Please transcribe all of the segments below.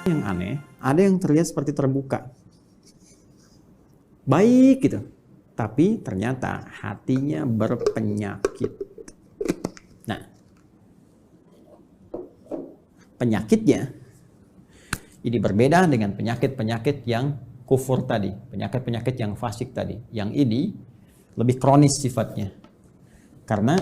Yang aneh, ada yang terlihat seperti terbuka. Baik gitu. Tapi ternyata hatinya berpenyakit. Nah, penyakitnya ini berbeda dengan penyakit-penyakit yang kufur tadi, penyakit-penyakit yang fasik tadi. Yang ini lebih kronis sifatnya. Karena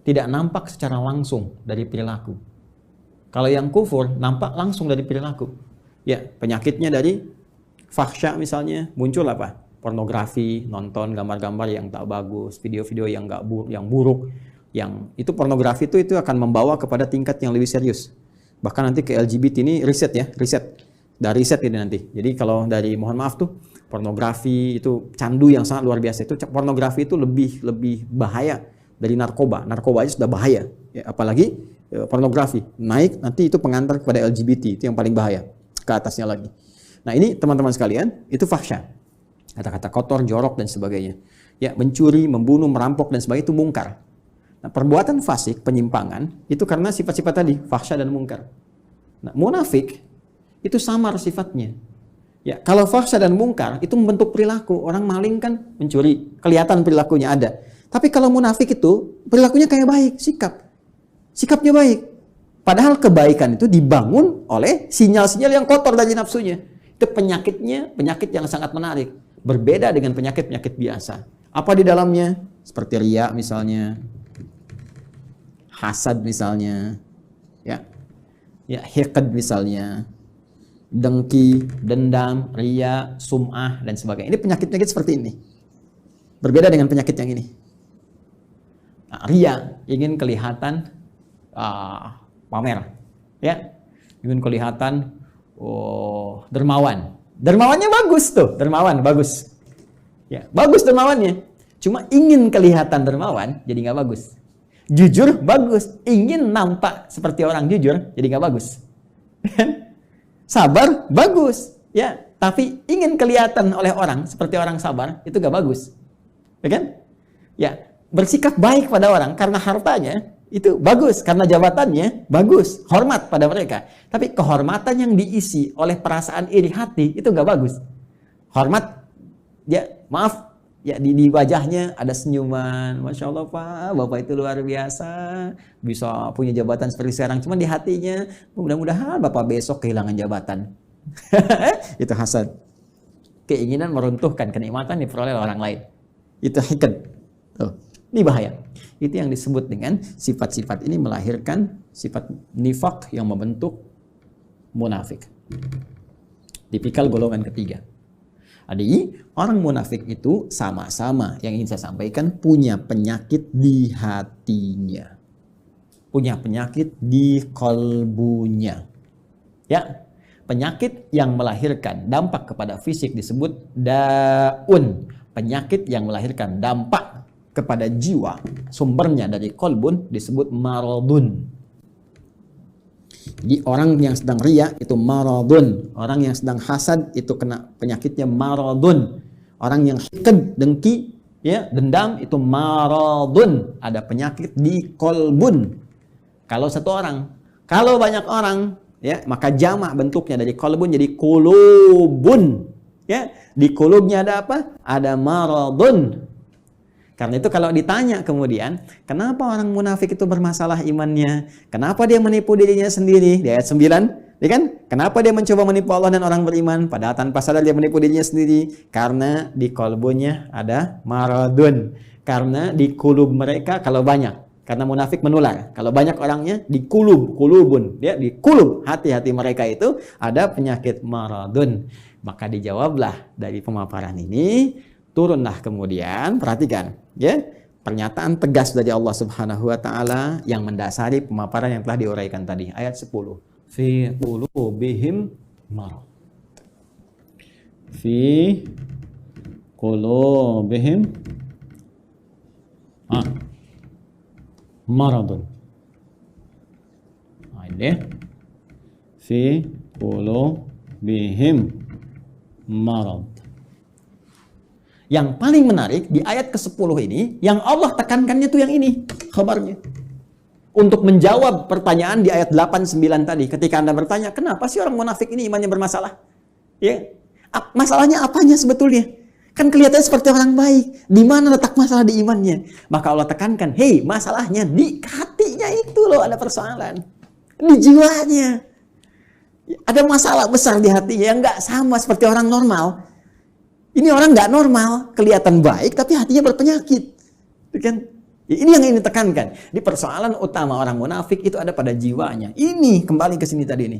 tidak nampak secara langsung dari perilaku. Kalau yang kufur nampak langsung dari perilaku. Ya, penyakitnya dari fahsya misalnya, muncul apa? Pornografi, nonton gambar-gambar yang tak bagus, video-video yang buruk, yang itu pornografi itu akan membawa kepada tingkat yang lebih serius. Bahkan nanti ke LGBT ini riset. Dari riset ini nanti. Jadi kalau dari mohon maaf tuh pornografi itu candu yang sangat luar biasa. Itu pornografi itu lebih bahaya dari narkoba. Narkoba aja sudah bahaya, ya, apalagi pornografi. Naik nanti itu pengantar kepada LGBT, itu yang paling bahaya. Ke atasnya lagi. Nah, ini teman-teman sekalian, itu fahsya. Kata-kata kotor, jorok dan sebagainya. Ya, mencuri, membunuh, merampok dan sebagainya itu mungkar. Nah, perbuatan fasik, penyimpangan, itu karena sifat-sifat tadi, fahsya dan mungkar. Nah, munafik itu samar sifatnya. Ya, kalau fahsya dan mungkar itu membentuk perilaku. Orang maling kan mencuri, kelihatan perilakunya ada. Tapi kalau munafik itu perilakunya kayak baik, sikapnya baik. Padahal kebaikan itu dibangun oleh sinyal-sinyal yang kotor dari nafsunya. Itu penyakitnya, penyakit yang sangat menarik. Berbeda dengan penyakit-penyakit biasa. Apa di dalamnya? Seperti riya misalnya, hasad misalnya, ya hiqd misalnya, dengki, dendam, riya, sum'ah dan sebagainya. Ini penyakit-penyakit seperti ini. Berbeda dengan penyakit yang ini. Nah, riya, ingin kelihatan pamer, ya, ingin kelihatan dermawan. Dermawannya bagus tuh, dermawan bagus, ya, bagus dermawannya. Cuma ingin kelihatan dermawan, jadi nggak bagus. Jujur bagus, ingin nampak seperti orang jujur, jadi nggak bagus. Sabar bagus, ya, tapi ingin kelihatan oleh orang seperti orang sabar, itu nggak bagus, ya kan? Ya, bersikap baik pada orang karena hartanya itu bagus, karena jabatannya bagus, hormat pada mereka. Tapi kehormatan yang diisi oleh perasaan iri hati itu nggak bagus. Hormat, ya maaf, ya di wajahnya ada senyuman, masya Allah Pak, Bapak itu luar biasa, bisa punya jabatan seperti sekarang. Cuma di hatinya, mudah-mudahan Bapak besok kehilangan jabatan. Itu hasad, keinginan meruntuhkan kenikmatan diperoleh orang lain. Itu hiqd. Ini bahaya. Itu yang disebut dengan sifat-sifat ini melahirkan sifat nifak yang membentuk munafik. Tipikal golongan ketiga. Jadi orang munafik itu sama-sama yang ingin saya sampaikan punya penyakit di hatinya. Punya penyakit di kolbunya. Ya, penyakit yang melahirkan dampak kepada fisik disebut daun. Penyakit yang melahirkan dampak kepada jiwa, sumbernya dari kolbun disebut maradun. Jadi orang yang sedang riya itu maradun, orang yang sedang hasad itu kena penyakitnya maradun, orang yang hiqd, dengki, ya, dendam itu maradun, ada penyakit di kolbun. Kalau satu orang, kalau banyak orang, ya, maka jamak bentuknya dari kolbun jadi kulubun, ya, di kulubnya ada apa? Ada maradun. Karena itu kalau ditanya kemudian, kenapa orang munafik itu bermasalah imannya? Kenapa dia menipu dirinya sendiri? Di ayat 9, ya kan? Kenapa dia mencoba menipu Allah dan orang beriman? Padahal tanpa sadar dia menipu dirinya sendiri. Karena di kolbunya ada maradun. Karena di kulub mereka kalau banyak. Karena munafik menular. Kalau banyak orangnya di kulubun. Ya, di kulub hati-hati mereka itu ada penyakit maradun. Maka dijawablah dari pemaparan ini. Turunlah kemudian, perhatikan, ya, pernyataan tegas dari Allah Subhanahu wa taala yang mendasari pemaparan yang telah diuraikan tadi, ayat 10. Fi qulubihim marad. Fi qulubihim maradun. Ini fi qulubihim marad. Yang paling menarik di ayat ke-10 ini, yang Allah tekankannya tuh yang ini, khabarnya. untuk menjawab pertanyaan di ayat 8-9 tadi. Ketika Anda bertanya, kenapa sih orang munafik ini imannya bermasalah? Ya, masalahnya apanya sebetulnya? Kan kelihatannya seperti orang baik. Di mana letak masalah di imannya? Maka Allah tekankan, hei, masalahnya di hatinya itu loh ada persoalan. Di jiwanya. Ada masalah besar di hatinya yang nggak sama seperti orang normal. Ini orang nggak normal, kelihatan baik tapi hatinya berpenyakit. Kan? Ini yang ingin ditekankan. Di persoalan utama orang munafik itu ada pada jiwanya. Ini kembali ke sini tadi ini.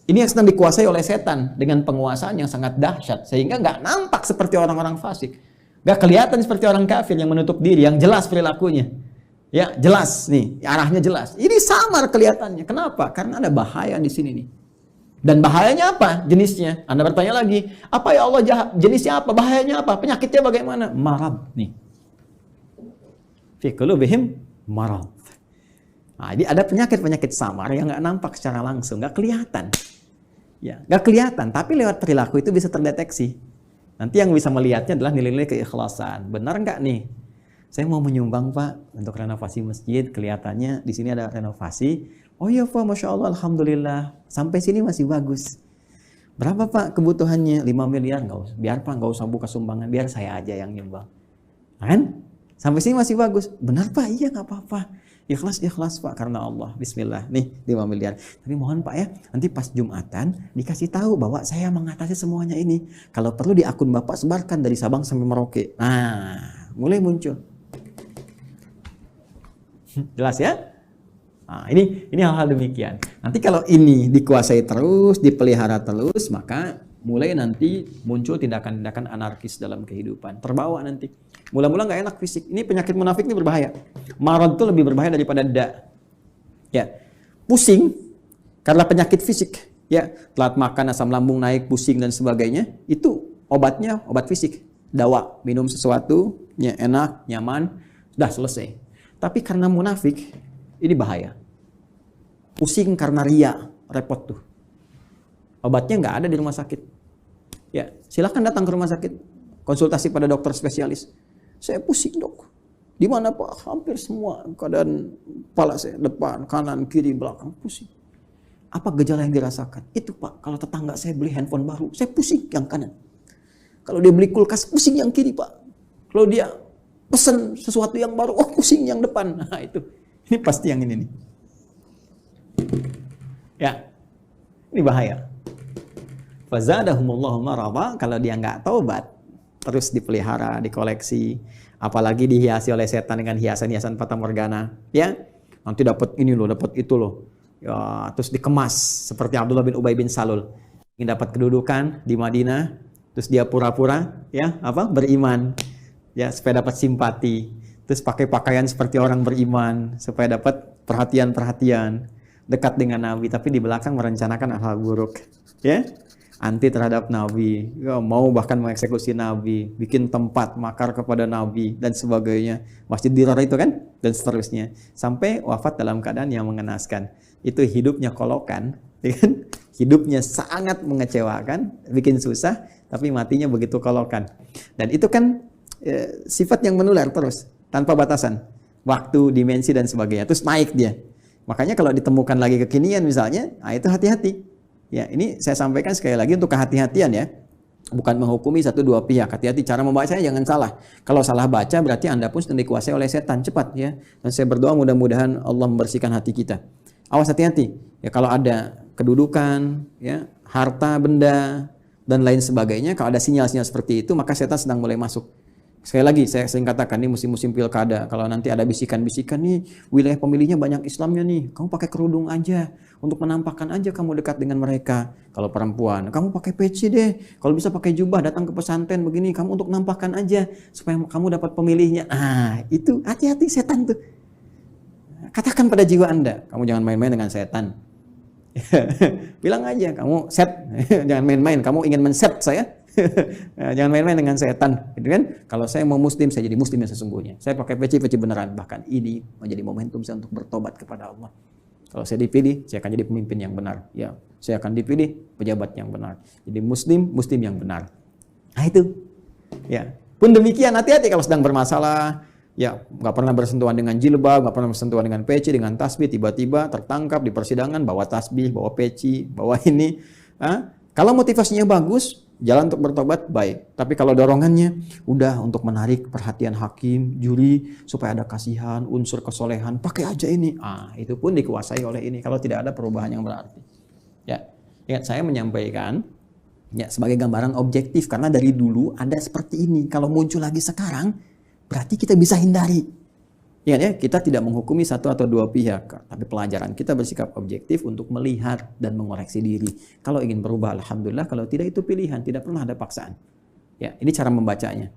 Ini yang sedang dikuasai oleh setan dengan penguasaan yang sangat dahsyat sehingga nggak nampak seperti orang-orang fasik, nggak kelihatan seperti orang kafir yang menutup diri, yang jelas perilakunya, ya jelas nih arahnya jelas. Ini samar kelihatannya. Kenapa? Karena ada bahaya di sini nih. Dan bahayanya apa? Jenisnya. Anda bertanya lagi, apa ya Allah jahat? Jenisnya apa? Bahayanya apa? Penyakitnya bagaimana? Marad nih. Fi qulubihim marad. Nah, ini ada penyakit-penyakit samar yang nggak nampak secara langsung, nggak kelihatan. Ya, nggak kelihatan, tapi lewat perilaku itu bisa terdeteksi. Nanti yang bisa melihatnya adalah nilai-nilai keikhlasan. Benar nggak nih? Saya mau menyumbang Pak untuk renovasi masjid. Kelihatannya di sini ada renovasi. Oh iya Pak, Masya Allah, Alhamdulillah. Sampai sini masih bagus. Berapa Pak kebutuhannya? 5 miliar? Nggak usah. Biar Pak, nggak usah buka sumbangan. Biar saya aja yang nyumbang. Kan? Sampai sini masih bagus. Benar Pak? Iya nggak apa-apa. Ikhlas Pak karena Allah. Bismillah. Nih 5 miliar. Tapi mohon Pak ya, nanti pas Jumatan dikasih tahu bahwa saya mengatasi semuanya ini. Kalau perlu di akun Bapak sebarkan dari Sabang sampai Merauke. Nah, mulai muncul. Jelas ya? Nah, ini hal-hal demikian. Nanti kalau ini dikuasai terus, dipelihara terus, maka mulai nanti muncul tindakan-tindakan anarkis dalam kehidupan. Terbawa nanti. Mula-mula nggak enak fisik. Ini penyakit munafik ini berbahaya. Marad itu lebih berbahaya daripada da. Ya, pusing karena penyakit fisik. Ya, telat makan, asam lambung naik, pusing dan sebagainya. Itu obatnya obat fisik. Dawa, minum sesuatu, ya enak, nyaman, sudah selesai. Tapi karena munafik, ini bahaya. Pusing karena ria, repot tuh. Obatnya nggak ada di rumah sakit. Ya, silakan datang ke rumah sakit, konsultasi pada dokter spesialis. Saya pusing dok. Di mana Pak? Hampir semua keadaan kepala saya, depan, kanan, kiri, belakang pusing. Apa gejala yang dirasakan? Itu Pak, kalau tetangga saya beli handphone baru, saya pusing yang kanan. Kalau dia beli kulkas, pusing yang kiri Pak. Kalau dia pesen sesuatu yang baru, oh pusing yang depan. Nah itu, ini pasti yang ini nih. Ya, ini bahaya. Fazadahumullahu marada, kalau dia nggak taubat, terus dipelihara, dikoleksi, apalagi dihiasi oleh setan dengan hiasan-hiasan fatamorgana, ya nanti dapat ini loh, dapat itu loh, ya, terus dikemas seperti Abdullah bin Ubay bin Salul, ingin dapat kedudukan di Madinah, terus dia pura-pura, ya beriman, ya supaya dapat simpati, terus pakai pakaian seperti orang beriman, supaya dapat perhatian-perhatian, dekat dengan Nabi, tapi di belakang merencanakan hal buruk, ya. Anti terhadap Nabi, ya, mau bahkan mengeksekusi Nabi, bikin tempat makar kepada Nabi dan sebagainya, Masjid Dirar itu kan, dan seterusnya, sampai wafat dalam keadaan yang mengenaskan. Itu hidupnya kolokan, ya kan? Hidupnya sangat mengecewakan, bikin susah, tapi matinya begitu kolokan. Dan itu kan sifat yang menular terus, tanpa batasan, waktu, dimensi dan sebagainya, terus naik dia. Makanya kalau ditemukan lagi kekinian misalnya, nah itu hati-hati. Ya, ini saya sampaikan sekali lagi untuk kehati-hatian ya. Bukan menghukumi satu dua pihak. Hati-hati cara membacanya jangan salah. Kalau salah baca berarti Anda pun sedang dikuasai oleh setan. Cepat ya. Dan saya berdoa mudah-mudahan Allah membersihkan hati kita. Awas hati-hati. Ya kalau ada kedudukan, ya, harta, benda dan lain sebagainya, kalau ada sinyal-sinyal seperti itu, maka setan sedang mulai masuk. Sekali lagi saya sering katakan ini musim-musim pilkada, kalau nanti ada bisikan-bisikan nih wilayah pemilihnya banyak Islamnya nih, kamu pakai kerudung aja untuk menampakkan aja kamu dekat dengan mereka. Kalau perempuan, kamu pakai peci deh, kalau bisa pakai jubah datang ke pesantren begini, kamu untuk nampakkan aja supaya kamu dapat pemilihnya. Ah itu hati-hati setan tuh. Katakan pada jiwa Anda, kamu jangan main-main dengan setan. Bilang aja kamu set, jangan main-main, kamu ingin men-set saya. Jangan main-main dengan setan, gitu kan? Kalau saya mau muslim, saya jadi muslim yang sesungguhnya. Saya pakai peci-peci beneran. Bahkan ini menjadi momentum saya untuk bertobat kepada Allah. Kalau saya dipilih, saya akan jadi pemimpin yang benar. Ya, saya akan dipilih pejabat yang benar. Jadi muslim yang benar. Nah itu. Ya. Pun demikian, hati-hati kalau sedang bermasalah, Ya, nggak pernah bersentuhan dengan jilbab, nggak pernah bersentuhan dengan peci, dengan tasbih, tiba-tiba tertangkap di persidangan, bawa tasbih, bawa peci, bawa ini. Kalau motivasinya bagus, jalan untuk bertobat, baik. Tapi kalau dorongannya, udah untuk menarik perhatian hakim, juri, supaya ada kasihan, unsur kesolehan, pakai aja ini. Itu pun dikuasai oleh ini, kalau tidak ada perubahan yang berarti. Ya, ingat saya menyampaikan, ya sebagai gambaran objektif, karena dari dulu ada seperti ini. Kalau muncul lagi sekarang, berarti kita bisa hindari. Ingat ya, kita tidak menghukumi satu atau dua pihak, tapi pelajaran kita bersikap objektif untuk melihat dan mengoreksi diri. Kalau ingin berubah, alhamdulillah. Kalau tidak, itu pilihan, tidak pernah ada paksaan. Ya, ini cara membacanya.